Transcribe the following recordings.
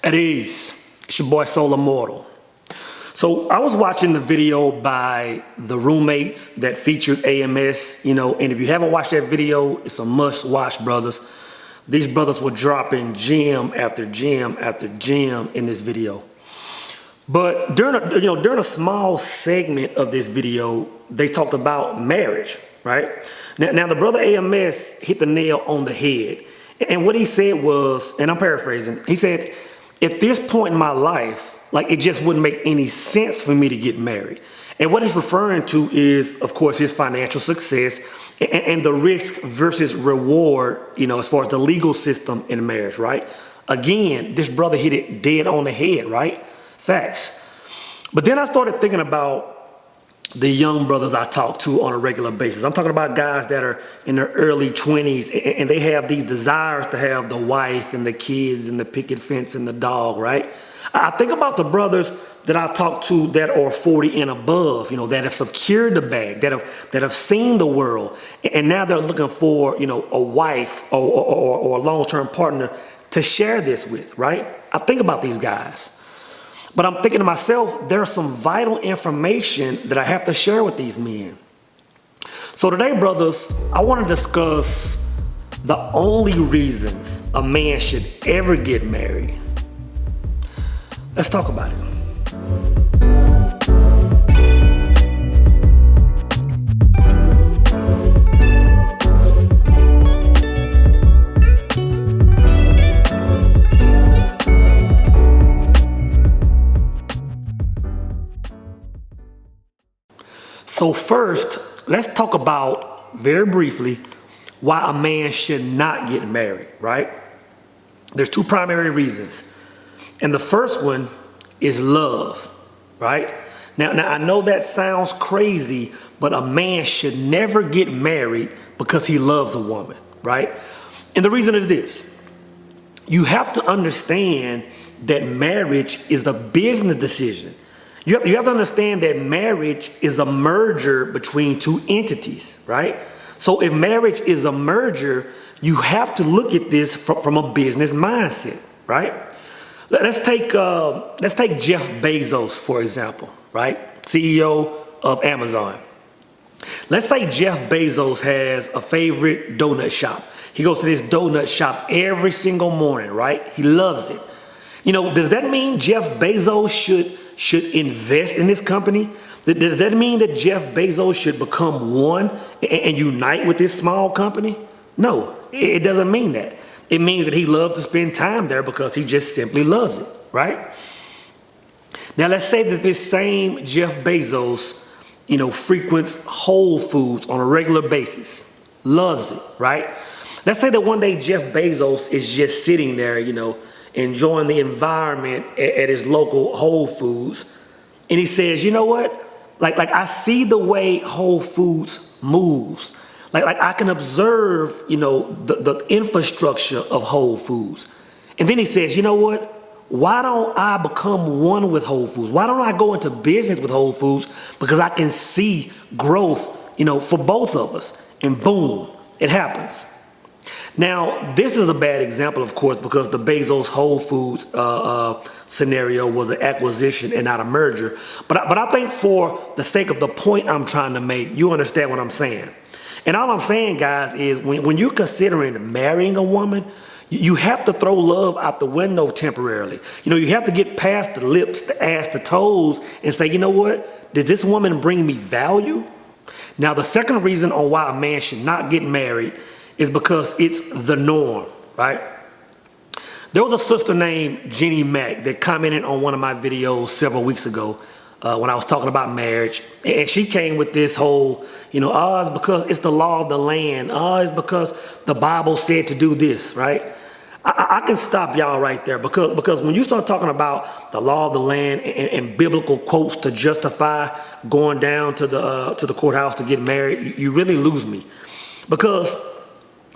At ease. It's your boy Soul Immortal. So I was watching the video by the roommates that featured AMS, and if you haven't watched that video, it's a must watch, brothers. These brothers were dropping gem after gem after gem in this video. But during a small segment of this video, they talked about marriage, right? Now the brother AMS hit the nail on the head. And what he said was, and I'm paraphrasing, he said, at this point in my life, it just wouldn't make any sense for me to get married. And what he's referring to is, of course, his financial success and the risk versus reward, as far as the legal system in marriage, right? Again, this brother hit it dead on the head, right? Facts. But then I started thinking about the young brothers I talk to on a regular basis. I'm talking about guys that are in their early 20s and they have these desires to have the wife and the kids and the picket fence and the dog, right? I think about the brothers that I talk to that are 40 and above, that have secured the bag, that have seen the world, and now they're looking for, a wife or a long-term partner to share this with, right? I think about these guys. But I'm thinking to myself, there's some vital information that I have to share with these men. So today, brothers, I want to discuss the only reasons a man should ever get married. Let's talk about it. So first, let's talk about, very briefly, why a man should not get married, right? There's two primary reasons. And the first one is love, right? Now I know that sounds crazy, but a man should never get married because he loves a woman, right? And the reason is this. You have to understand that marriage is a business decision. You have to understand that marriage is a merger between two entities, right? So if marriage is a merger, you have to look at this from a business mindset, right? Let's take Jeff Bezos, for example, right? CEO of Amazon. Let's say Jeff Bezos has a favorite donut shop. He goes to this donut shop every single morning, right? He loves it. Does that mean Jeff Bezos should invest in this company? Does that mean that Jeff Bezos should become one and unite with this small company? No, it doesn't mean that. It means that he loves to spend time there because he just simply loves it, right? Now let's say that this same Jeff Bezos, frequents Whole Foods on a regular basis, loves it, right? Let's say that one day Jeff Bezos is just sitting there, enjoying the environment at his local Whole Foods. And he says, you know what? I see the way Whole Foods moves. I can observe, the infrastructure of Whole Foods. And then he says, you know what? Why don't I become one with Whole Foods? Why don't I go into business with Whole Foods? Because I can see growth, for both of us. And boom, it happens. Now, this is a bad example, of course, because the Bezos Whole Foods scenario was an acquisition and not a merger. But I think for the sake of the point I'm trying to make, you understand what I'm saying. And all I'm saying, guys, is when you're considering marrying a woman, you have to throw love out the window temporarily. You have to get past the lips, the ass, the toes, and say, you know what? Does this woman bring me value? Now, the second reason on why a man should not get married is because it's the norm, right? There was a sister named Jenny Mack that commented on one of my videos several weeks ago when I was talking about marriage. And she came with this whole, it's because it's the law of the land. It's because the Bible said to do this, right? I can stop y'all right there because when you start talking about the law of the land and biblical quotes to justify going down to the courthouse to get married, you really lose me. Because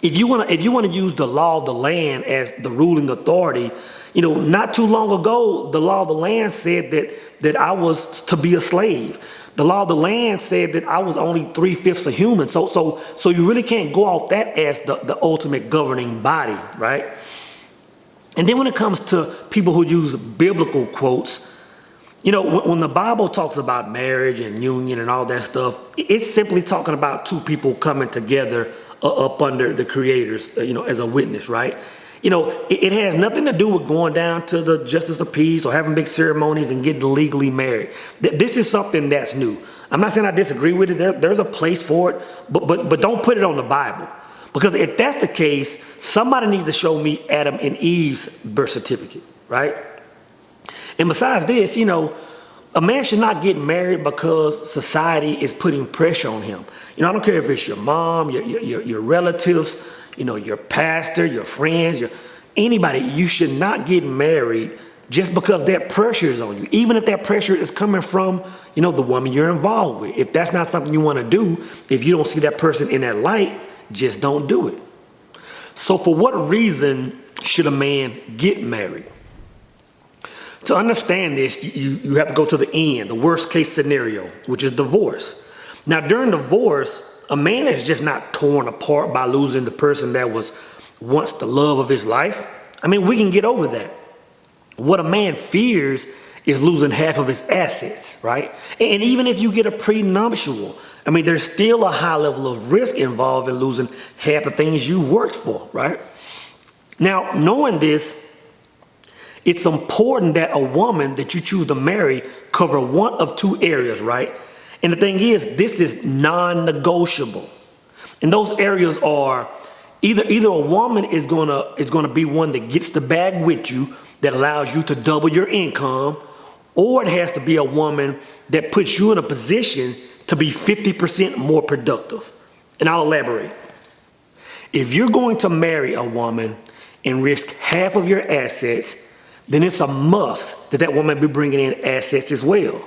if you want to use the law of the land as the ruling authority, not too long ago, the law of the land said that I was to be a slave. The law of the land said that I was only 3/5 a human. So you really can't go off that as the ultimate governing body, right? And then when it comes to people who use biblical quotes, when the Bible talks about marriage and union and all that stuff, it's simply talking about two people coming together up under the creators, as a witness, right? It has nothing to do with going down to the justice of peace or having big ceremonies and getting legally married. This is something that's new. I'm not saying I disagree with it. There's a place for it, but don't put it on the Bible. Because if that's the case, somebody needs to show me Adam and Eve's birth certificate, right? And besides this, a man should not get married because society is putting pressure on him. I don't care if it's your mom, your relatives, your pastor, your friends, anybody. You should not get married just because that pressure is on you. Even if that pressure is coming from, the woman you're involved with. If that's not something you want to do, if you don't see that person in that light, just don't do it. So for what reason should a man get married? To understand this, you have to go to the end, the worst case scenario, which is divorce. Now, during divorce, a man is just not torn apart by losing the person that was once the love of his life. We can get over that. What a man fears is losing half of his assets, right? And even if you get a prenuptial, there's still a high level of risk involved in losing half the things you worked for, right? Now, knowing this, it's important that a woman that you choose to marry cover one of two areas, right? And the thing is, this is non-negotiable. And those areas are either a woman is gonna be one that gets the bag with you, that allows you to double your income, or it has to be a woman that puts you in a position to be 50% more productive. And I'll elaborate. If you're going to marry a woman and risk half of your assets, then it's a must that woman be bringing in assets as well.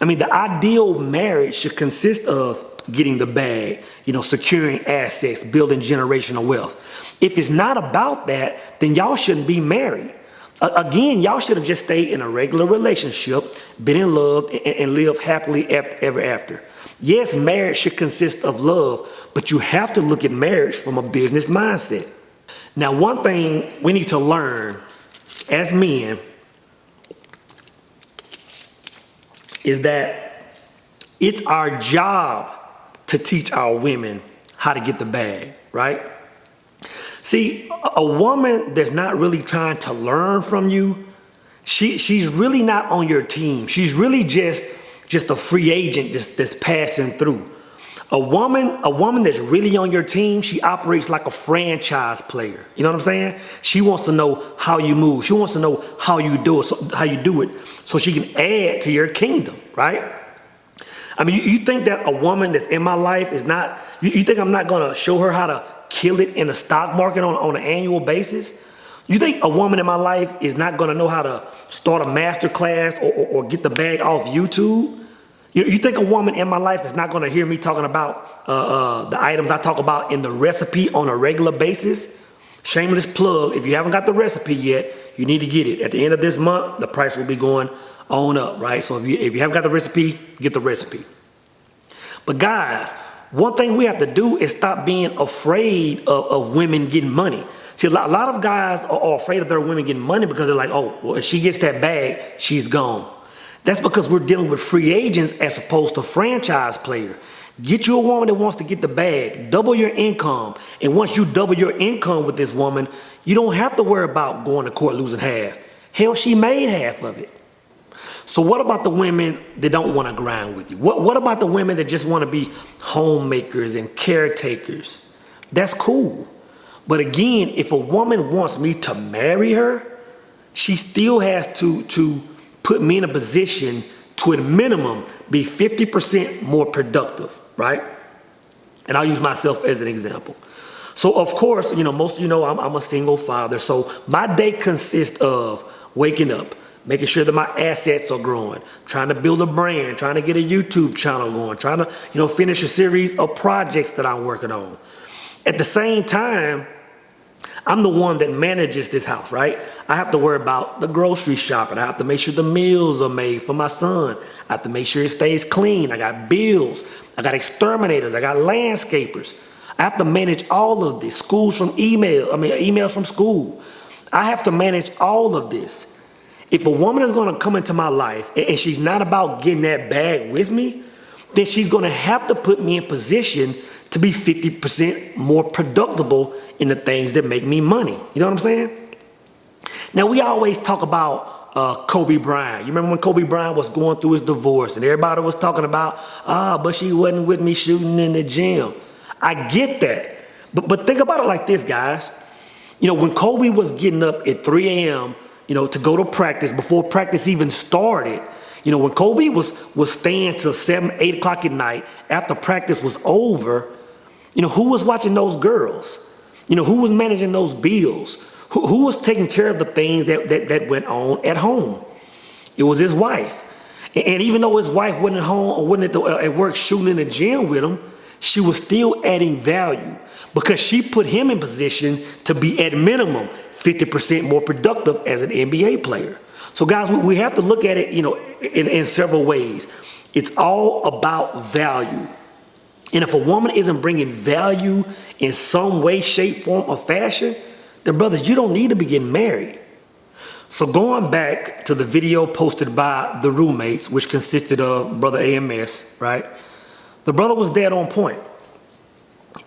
The ideal marriage should consist of getting the bag, securing assets, building generational wealth. If it's not about that, then y'all shouldn't be married. Again, y'all should have just stayed in a regular relationship, been in love, and lived happily ever after. Yes, marriage should consist of love, but you have to look at marriage from a business mindset. Now, one thing we need to learn as men is that it's our job to teach our women how to get the bag, right? See, a woman that's not really trying to learn from you, she's really not on your team. She's really just a free agent that's passing through. A woman that's really on your team, she operates like a franchise player. You know what I'm saying? She wants to know how you move. She wants to know how you do it, so she can add to your kingdom, right? You think that a woman that's in my life is not, you think I'm not gonna show her how to kill it in the stock market on an annual basis? You think a woman in my life is not gonna know how to start a masterclass or get the bag off YouTube? You think a woman in my life is not going to hear me talking about the items I talk about in the recipe on a regular basis? Shameless plug, if you haven't got the recipe yet, you need to get it. At the end of this month, the price will be going on up, right? So if you haven't got the recipe, get the recipe. But guys, one thing we have to do is stop being afraid of women getting money. See, a lot of guys are afraid of their women getting money because they're like, oh, well, if she gets that bag, she's gone. That's because we're dealing with free agents as opposed to franchise player. Get you a woman that wants to get the bag, double your income. And once you double your income with this woman, you don't have to worry about going to court losing half. Hell, she made half of it. So what about the women that don't want to grind with you? What about the women that just want to be homemakers and caretakers? That's cool. But again, if a woman wants me to marry her, she still has to put me in a position to, at minimum, be 50% more productive, right? And I'll use myself as an example. So, of course, most of you know I'm a single father. So my day consists of waking up, making sure that my assets are growing, trying to build a brand, trying to get a YouTube channel going, trying to, finish a series of projects that I'm working on. At the same time, I'm the one that manages this house, right? I have to worry about the grocery shopping. I have to make sure the meals are made for my son. I have to make sure it stays clean. I got bills. I got exterminators. I got landscapers. I have to manage all of this. Emails from school. I have to manage all of this. If a woman is going to come into my life and she's not about getting that bag with me, then she's going to have to put me in position to be 50% more productive in the things that make me money. You know what I'm saying? Now, we always talk about Kobe Bryant. You remember when Kobe Bryant was going through his divorce and everybody was talking about, but she wasn't with me shooting in the gym. I get that. But think about it like this, guys. You know, when Kobe was getting up at 3 a.m., to go to practice before practice even started, when Kobe was staying till 7, 8 o'clock at night after practice was over, who was watching those girls? Who was managing those bills? Who was taking care of the things that went on at home? It was his wife. And even though his wife wasn't at home or wasn't at work shooting in the gym with him, she was still adding value because she put him in position to be at minimum 50% more productive as an NBA player. So guys, we have to look at it, in several ways. It's all about value. And if a woman isn't bringing value in some way, shape, form, or fashion, then brothers, you don't need to be getting married. So going back to the video posted by the roommates, which consisted of brother AMS, right? The brother was dead on point.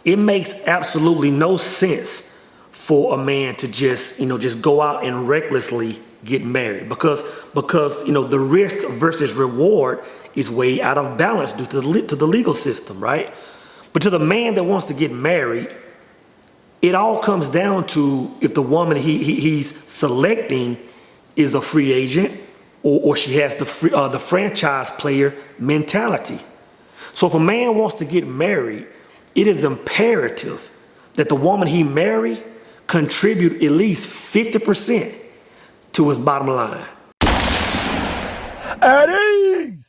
It makes absolutely no sense for a man to just go out and recklessly get married because the risk versus reward is way out of balance due to the legal system, right? But to the man that wants to get married, it all comes down to if the woman he's selecting is a free agent or she has the franchise player mentality. So if a man wants to get married, it is imperative that the woman he marry contribute at least 50% to his bottom line. At ease!